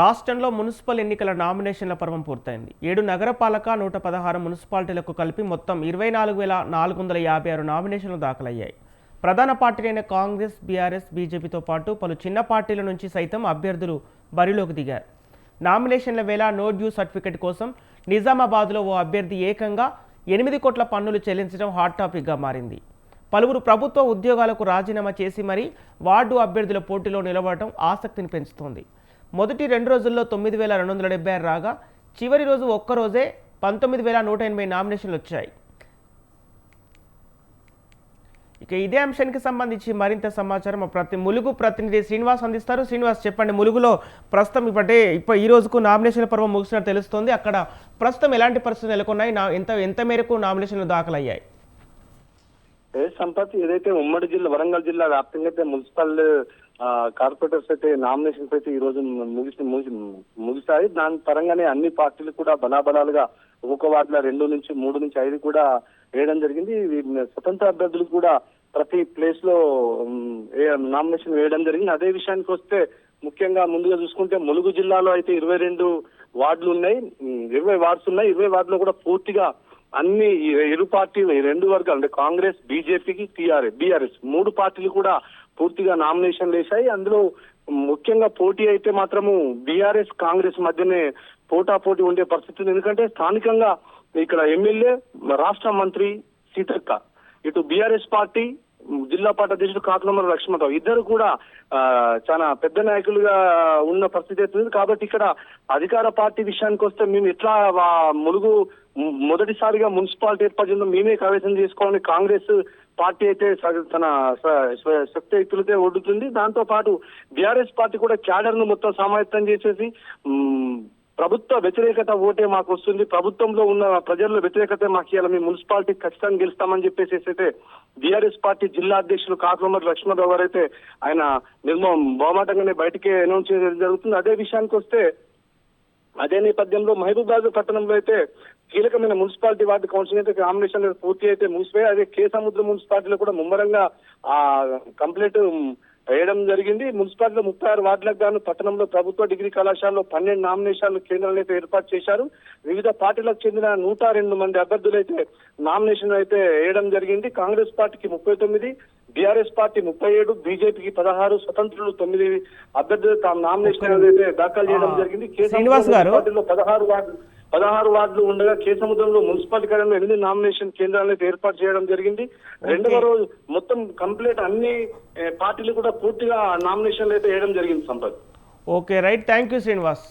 రాష్ట్రంలో మున్సిపల్ ఎన్నికల నామినేషన్ల పర్వం పూర్తయింది. 7 నగరపాలక 116 మున్సిపాలిటీలకు కలిపి మొత్తం 24,456 నామినేషన్లు దాఖలయ్యాయి. ప్రధాన పార్టీలైన కాంగ్రెస్, బీఆర్ఎస్, బీజేపీతో పాటు పలు చిన్న పార్టీల నుంచి సైతం అభ్యర్థులు బరిలోకి దిగారు. నామినేషన్ల వేళ నో డ్యూ సర్టిఫికెట్ కోసం నిజామాబాద్లో ఓ అభ్యర్థి ఏకంగా 8 కోట్ల పన్నులు చెల్లించడం హాట్ టాపిక్గా మారింది. పలువురు ప్రభుత్వ ఉద్యోగాలకు రాజీనామా చేసి మరీ వార్డు అభ్యర్థుల పోటీలో నిలబడటం ఆసక్తిని పెంచుతోంది. మొదటి 2 రోజుల్లో 9,276 రాగా చివరి రోజు ఒక్కరోజే 19,180 నామినేషన్లు వచ్చాయి. ఇక ఇదే అంశానికి సంబంధించి మరింత సమాచారం ములుగు ప్రతినిధి శ్రీనివాస్ అందిస్తారు. శ్రీనివాస్, చెప్పండి. ములుగులో ప్రస్తుతం ఈ రోజుకు నామినేషన్ల పర్వం ముగిసినట్టు తెలుస్తోంది. అక్కడ ప్రస్తుతం ఎలాంటి పరిస్థితులు నెలకొన్నాయి? ఎంత మేరకు నామినేషన్లు దాఖలయ్యాయి? సంపత్, ఏదైతే ఉమ్మడి జిల్లా వరంగల్ జిల్లా వ్యాప్తంగా అయితే మున్సిపల్ కార్పొరేటర్స్ అయితే నామినేషన్స్ అయితే ఈ రోజు ముగిశాయి. దాని పరంగానే అన్ని పార్టీలు కూడా బలాబలాలుగా ఒక్కొక్క వార్డుల 2 నుంచి 3 నుంచి 5 కూడా వేయడం జరిగింది. స్వతంత్ర అభ్యర్థులు కూడా ప్రతి ప్లేస్ లో నామినేషన్ వేయడం జరిగింది. అదే విషయానికి వస్తే ముఖ్యంగా ముందుగా చూసుకుంటే ములుగు జిల్లాలో అయితే 22 వార్డులు ఉన్నాయి, 20 వార్డ్స్ ఉన్నాయి. 20 వార్డులో కూడా పూర్తిగా అన్ని ఇరు పార్టీలు, 2 వర్గాలు అంటే కాంగ్రెస్, బీజేపీకి, బీఆర్ఎస్ 3 పార్టీలు కూడా పూర్తిగా నామినేషన్లు వేశాయి. అందులో ముఖ్యంగా పోటీ అయితే మాత్రము బీఆర్ఎస్, కాంగ్రెస్ మధ్యనే పోటాపోటీ ఉండే పరిస్థితి. ఎందుకంటే స్థానికంగా ఇక్కడ ఎమ్మెల్యే, రాష్ట్ర మంత్రి సీతక్క, ఇటు బీఆర్ఎస్ పార్టీ జిల్లా పార్టీ అధ్యక్షుడు కాకులమర్రి లక్ష్మణరావు ఇద్దరు కూడా చాలా పెద్ద నాయకులుగా ఉన్న పరిస్థితి అవుతుంది. కాబట్టి ఇక్కడ అధికార పార్టీ విషయానికి వస్తే మేము ఎట్లా ములుగు మొదటిసారిగా మున్సిపాలిటీ ఏర్పాటు మేమే కైవసం చేసుకోవాలని కాంగ్రెస్ పార్టీ అయితే తన శక్తియుక్తులతో ఒడ్డుతుంది. దాంతో పాటు బీఆర్ఎస్ పార్టీ కూడా క్యాడర్ ను మొత్తం సమాయత్తం చేసేసి ప్రభుత్వ వ్యతిరేకత ఓటే మాకు వస్తుంది, ప్రభుత్వంలో ఉన్న ప్రజల్లో వ్యతిరేకత మాకు ఇవ్వాలి, మేము మున్సిపాలిటీ ఖచ్చితంగా గెలుస్తామని చెప్పేసి అయితే బీఆర్ఎస్ పార్టీ జిల్లా అధ్యక్షులు కాకులమర్రి లక్ష్మణరావు గారు అయితే ఆయన బహుమాటంగానే బయటకే అనౌన్స్ చేయడం జరుగుతుంది. అదే విషయానికి వస్తే అదే నేపథ్యంలో మహబూబాబాద్ పట్టణంలో అయితే కీలకమైన మున్సిపాలిటీ వార్డు కౌన్సిల్ అయితే నామినేషన్ పూర్తి అయితే ముగిసిపోయి, అదే కేసముద్రం మున్సిపాలిటీలో కూడా ముమ్మరంగా కంప్లీట్ వేయడం జరిగింది. మున్సిపాలిటీలో 36 వార్డులకు గాను పట్టణంలో ప్రభుత్వ డిగ్రీ కళాశాలలో 12 నామినేషన్లు కేంద్రాలు అయితే ఏర్పాటు చేశారు. వివిధ పార్టీలకు చెందిన 102 మంది అభ్యర్థులు అయితే నామినేషన్ అయితే వేయడం జరిగింది. కాంగ్రెస్ పార్టీకి 39, బీఆర్ఎస్ పార్టీ 37, బీజేపీకి 16, స్వతంత్రులు 9 అభ్యర్థులు తాము నామినేషన్ అయితే దాఖలు చేయడం జరిగింది. కేసముద్రంలో 16 వార్డులు ఉండగా కేసముద్రంలో మున్సిపాలిటీ కార్యాలయంలో 8 నామినేషన్ కేంద్రాలను ఏర్పాటు చేయడం జరిగింది. 2వ రోజు మొత్తం కంప్లీట్ అన్ని పార్టీలు కూడా పూర్తిగా నామినేషన్లు అయితే వేయడం జరిగింది. Sampath. Okay, right. Thank you Srinivas.